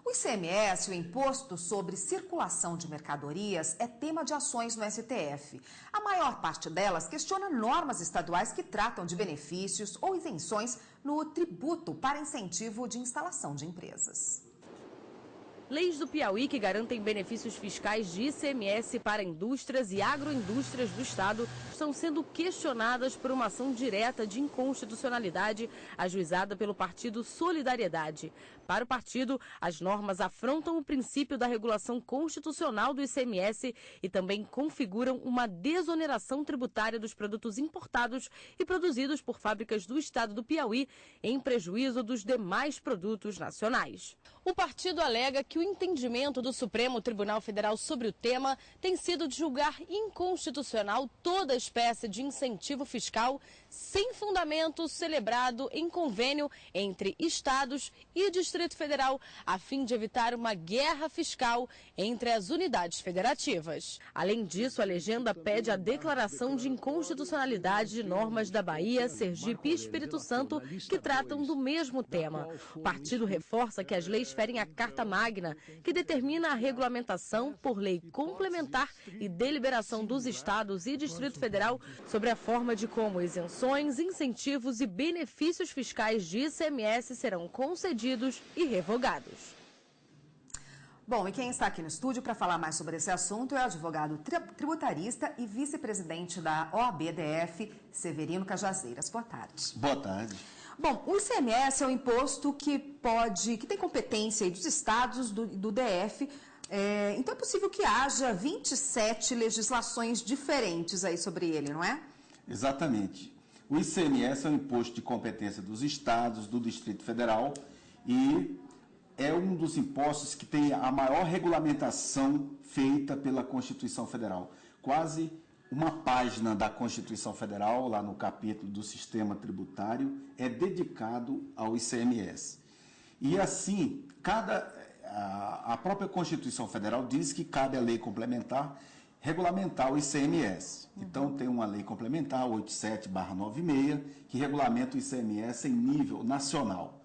O ICMS, o Imposto sobre Circulação de Mercadorias, é tema de ações no STF. A maior parte delas questiona normas estaduais que tratam de benefícios ou isenções no tributo para incentivo de instalação de empresas. Leis do Piauí que garantem benefícios fiscais de ICMS para indústrias e agroindústrias do estado estão sendo questionadas por uma ação direta de inconstitucionalidade ajuizada pelo partido Solidariedade. Para o partido, as normas afrontam o princípio da regulação constitucional do ICMS e também configuram uma desoneração tributária dos produtos importados e produzidos por fábricas do estado do Piauí, em prejuízo dos demais produtos nacionais. O partido alega que o entendimento do Supremo Tribunal Federal sobre o tema tem sido de julgar inconstitucional toda espécie de incentivo fiscal sem fundamento celebrado em convênio entre estados e Distrito Federal, a fim de evitar uma guerra fiscal entre as unidades federativas. Além disso, a legenda pede a declaração de inconstitucionalidade de normas da Bahia, Sergipe e Espírito Santo que tratam do mesmo tema. O partido reforça que as leis ferem a Carta Magna, que determina a regulamentação por lei complementar e deliberação dos estados e Distrito Federal sobre a forma de como isenções, incentivos e benefícios fiscais de ICMS serão concedidos e revogados. Bom, e quem está aqui no estúdio para falar mais sobre esse assunto é o advogado tributarista e vice-presidente da OAB-DF, Severino Cajazeiras. Boa tarde. Boa tarde. Bom, o ICMS é um imposto que tem competência aí dos estados, do DF, então é possível que haja 27 legislações diferentes aí sobre ele, não é? Exatamente. O ICMS é um imposto de competência dos estados, do Distrito Federal e é um dos impostos que tem a maior regulamentação feita pela Constituição Federal. Quase uma página da Constituição Federal, lá no capítulo do sistema tributário, é dedicado ao ICMS. E assim, a própria Constituição Federal diz que cabe à lei complementar regulamentar o ICMS. Então, tem uma lei complementar, 87/96, que regulamenta o ICMS em nível nacional.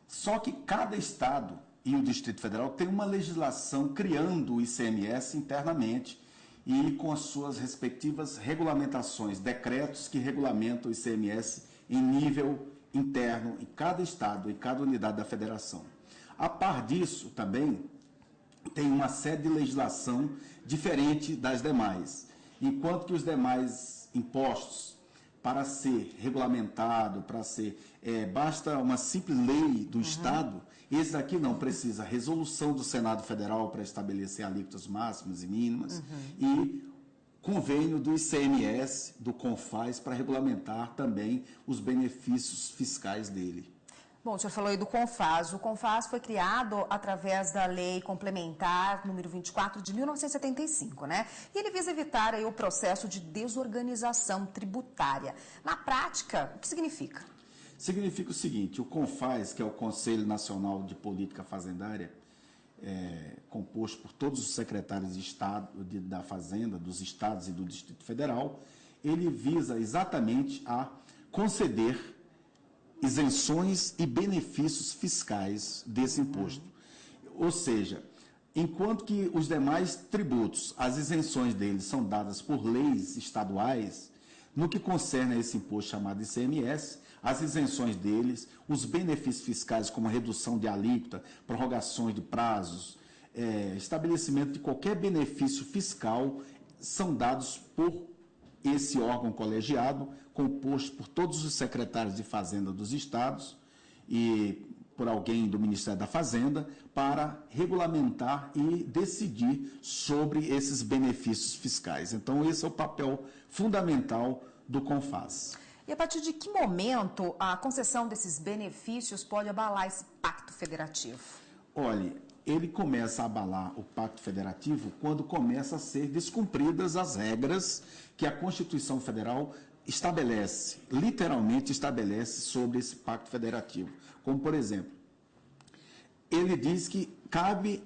Só que cada estado e o Distrito Federal tem uma legislação criando o ICMS internamente, e com as suas respectivas regulamentações, decretos que regulamentam o ICMS em nível interno em cada estado, em cada unidade da federação. A par disso, também, tem uma série de legislação diferente das demais, enquanto que os demais impostos, para ser regulamentado, basta uma simples lei do Estado, esse aqui não precisa resolução do Senado Federal para estabelecer alíquotas máximas e mínimas e convênio do ICMS, do CONFAS, para regulamentar também os benefícios fiscais dele. Bom, o senhor falou aí do CONFAS. O CONFAS foi criado através da Lei Complementar número 24 de 1975, né? E ele visa evitar aí o processo de desorganização tributária. Na prática, o que significa? Significa o seguinte: o CONFAS, que é o Conselho Nacional de Política Fazendária, composto por todos os secretários de Estado, da Fazenda, dos estados e do Distrito Federal, ele visa exatamente a conceder isenções e benefícios fiscais desse imposto. Ou seja, enquanto que os demais tributos, as isenções deles são dadas por leis estaduais, no que concerne a esse imposto chamado ICMS, as isenções deles, os benefícios fiscais como a redução de alíquota, prorrogações de prazos, estabelecimento de qualquer benefício fiscal são dados por esse órgão colegiado, composto por todos os secretários de Fazenda dos estados e por alguém do Ministério da Fazenda, para regulamentar e decidir sobre esses benefícios fiscais. Então, esse é o papel fundamental do CONFAS. E a partir de que momento a concessão desses benefícios pode abalar esse pacto federativo? Olha, ele começa a abalar o pacto federativo quando começa a ser descumpridas as regras que a Constituição Federal estabelece, literalmente estabelece sobre esse pacto federativo. Como, por exemplo, ele diz que cabe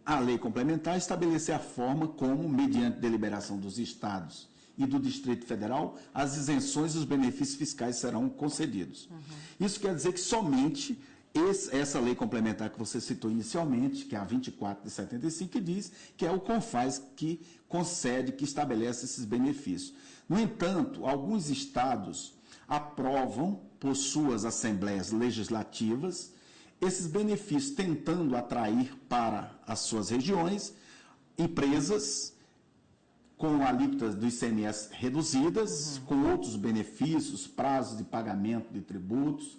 à lei complementar estabelecer a forma como, mediante deliberação dos estados e do Distrito Federal, as isenções e os benefícios fiscais serão concedidos. Isso quer dizer que somente essa lei complementar que você citou inicialmente, que é a 24 de 75, que diz que é o CONFAS que concede, que estabelece esses benefícios. No entanto, alguns estados aprovam, por suas assembleias legislativas, esses benefícios, tentando atrair para as suas regiões empresas com alíquotas do ICMS reduzidas, com outros benefícios, prazos de pagamento de tributos,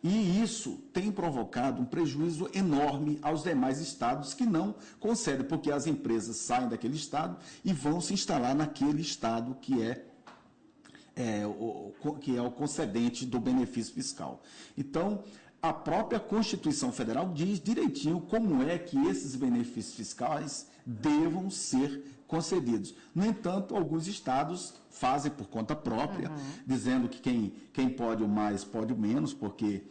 e isso tem provocado um prejuízo enorme aos demais estados que não concedem, porque as empresas saem daquele estado e vão se instalar naquele estado que é o concedente do benefício fiscal. Então, a própria Constituição Federal diz direitinho como é que esses benefícios fiscais devam ser concedidos. No entanto, alguns estados fazem por conta própria, dizendo que quem pode o mais pode o menos, porque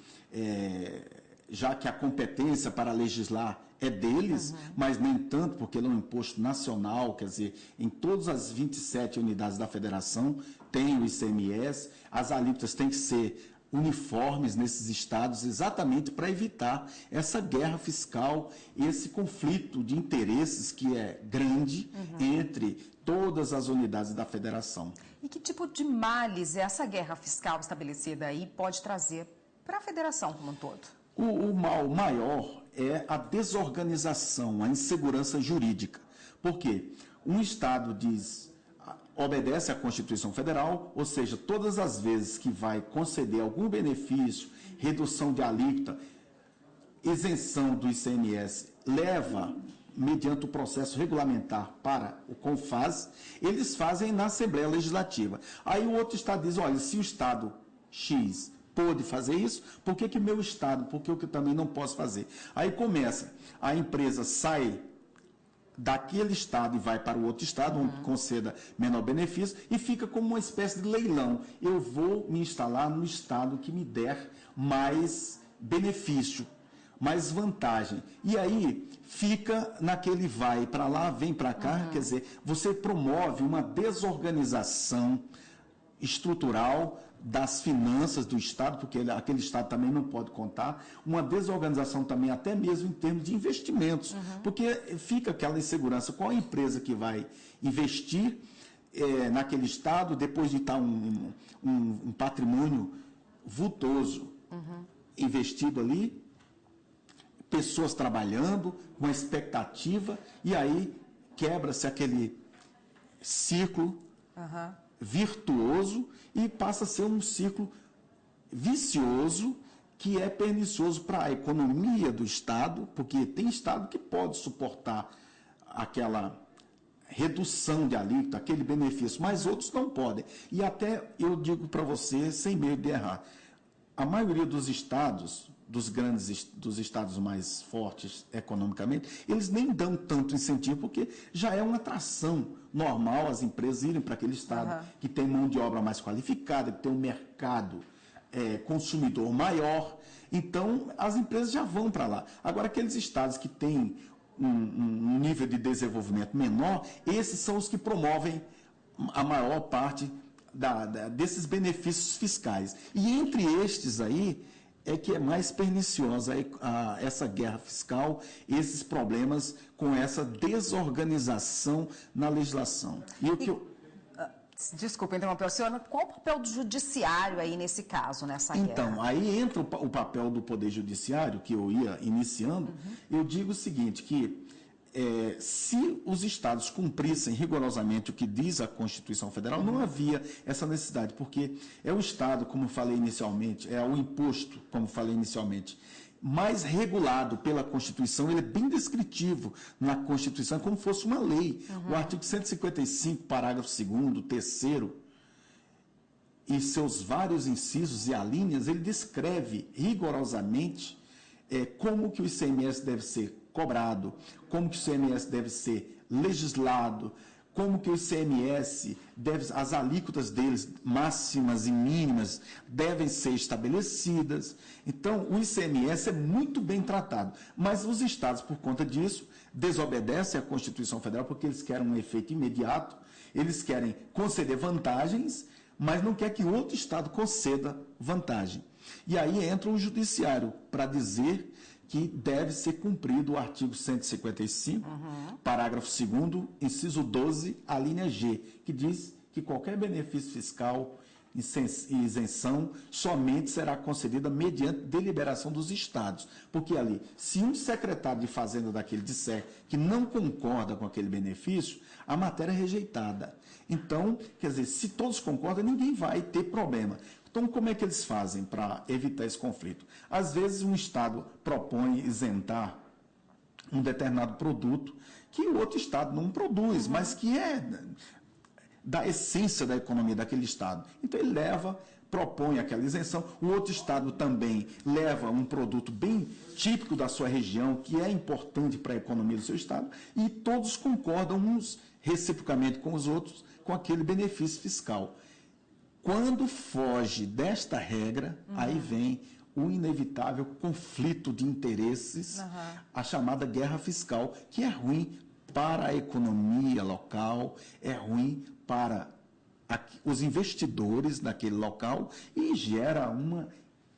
já que a competência para legislar é deles, mas nem tanto, porque ele é um imposto nacional, quer dizer, em todas as 27 unidades da federação tem o ICMS, as alíquotas têm que ser uniformes nesses estados, exatamente para evitar essa guerra fiscal, esse conflito de interesses que é grande entre todas as unidades da federação. E que tipo de males essa guerra fiscal estabelecida aí pode trazer para a federação como um todo? O mal maior é a desorganização, a insegurança jurídica. Por quê? Um estado obedece à Constituição Federal, ou seja, todas as vezes que vai conceder algum benefício, redução de alíquota, isenção do ICMS, leva, mediante o processo regulamentar para o CONFAS, eles fazem na Assembleia Legislativa. Aí o outro estado diz, olha, se o estado X pôde fazer isso, por que meu estado, por que eu também não posso fazer? Aí começa, a empresa sai daquele estado e vai para o outro estado, onde conceda menor benefício, e fica como uma espécie de leilão. Eu vou me instalar no estado que me der mais benefício, mais vantagem. E aí fica naquele vai para lá, vem para cá, quer dizer, você promove uma desorganização estrutural das finanças do Estado, porque aquele Estado também não pode contar, uma desorganização também até mesmo em termos de investimentos, porque fica aquela insegurança, qual a empresa que vai investir naquele Estado, depois de estar um patrimônio vultoso investido ali, pessoas trabalhando, uma expectativa, e aí quebra-se aquele ciclo virtuoso e passa a ser um ciclo vicioso que é pernicioso para a economia do Estado, porque tem Estado que pode suportar aquela redução de alíquota, aquele benefício, mas outros não podem. E até eu digo para você, sem medo de errar, a maioria dos estados, dos estados mais fortes economicamente, eles nem dão tanto incentivo, porque já é uma atração normal as empresas irem para aquele estado que tem mão de obra mais qualificada, que tem um mercado consumidor maior. Então, as empresas já vão para lá. Agora, aqueles estados que têm um nível de desenvolvimento menor, esses são os que promovem a maior parte desses benefícios fiscais. E entre estes aí, é que é mais perniciosa essa guerra fiscal, esses problemas com essa desorganização na legislação. Desculpa interromper o senhor, qual o papel do judiciário aí nesse caso, nessa guerra? Então, aí entra o papel do Poder Judiciário, que eu ia iniciando. Eu digo o seguinte, que se os estados cumprissem rigorosamente o que diz a Constituição Federal, não havia essa necessidade, porque é o Estado, como falei inicialmente, é o imposto, como falei inicialmente, mais regulado pela Constituição, ele é bem descritivo na Constituição, como fosse uma lei. O artigo 155, parágrafo 2º, 3º, e seus vários incisos e alíneas, ele descreve rigorosamente como que o ICMS deve ser cobrado, como que o ICMS deve ser legislado, como que o ICMS as alíquotas deles, máximas e mínimas, devem ser estabelecidas. Então, o ICMS é muito bem tratado, mas os estados, por conta disso, desobedecem à Constituição Federal, porque eles querem um efeito imediato, eles querem conceder vantagens, mas não quer que outro estado conceda vantagem. E aí entra o judiciário para dizer que deve ser cumprido o artigo 155, parágrafo 2º, inciso 12, a linha G, que diz que qualquer benefício fiscal e isenção somente será concedida mediante deliberação dos estados. Porque ali, se um secretário de Fazenda daquele disser que não concorda com aquele benefício, a matéria é rejeitada. Então, quer dizer, se todos concordam, ninguém vai ter problema. Então, como é que eles fazem para evitar esse conflito? Às vezes, um estado propõe isentar um determinado produto que o outro estado não produz, mas que é da essência da economia daquele estado. Então, ele propõe aquela isenção, o outro estado também leva um produto bem típico da sua região, que é importante para a economia do seu estado, e todos concordam uns reciprocamente com os outros com aquele benefício fiscal. Quando foge desta regra, aí vem o inevitável conflito de interesses, a chamada guerra fiscal, que é ruim para a economia local, é ruim para os investidores naquele local e gera uma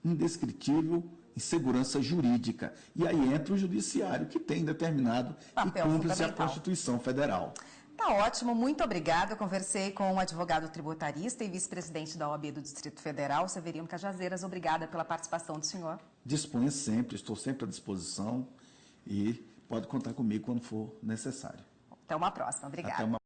indescritível insegurança jurídica. E aí entra o judiciário, que tem determinado Papel e cumpre-se a fundamental. Constituição Federal. Tá ótimo, muito obrigada. Eu conversei com o advogado tributarista e vice-presidente da OAB do Distrito Federal, Severino Cajazeiras. Obrigada pela participação do senhor. Disponha sempre, estou sempre à disposição e pode contar comigo quando for necessário. Até uma próxima. Obrigada. Até uma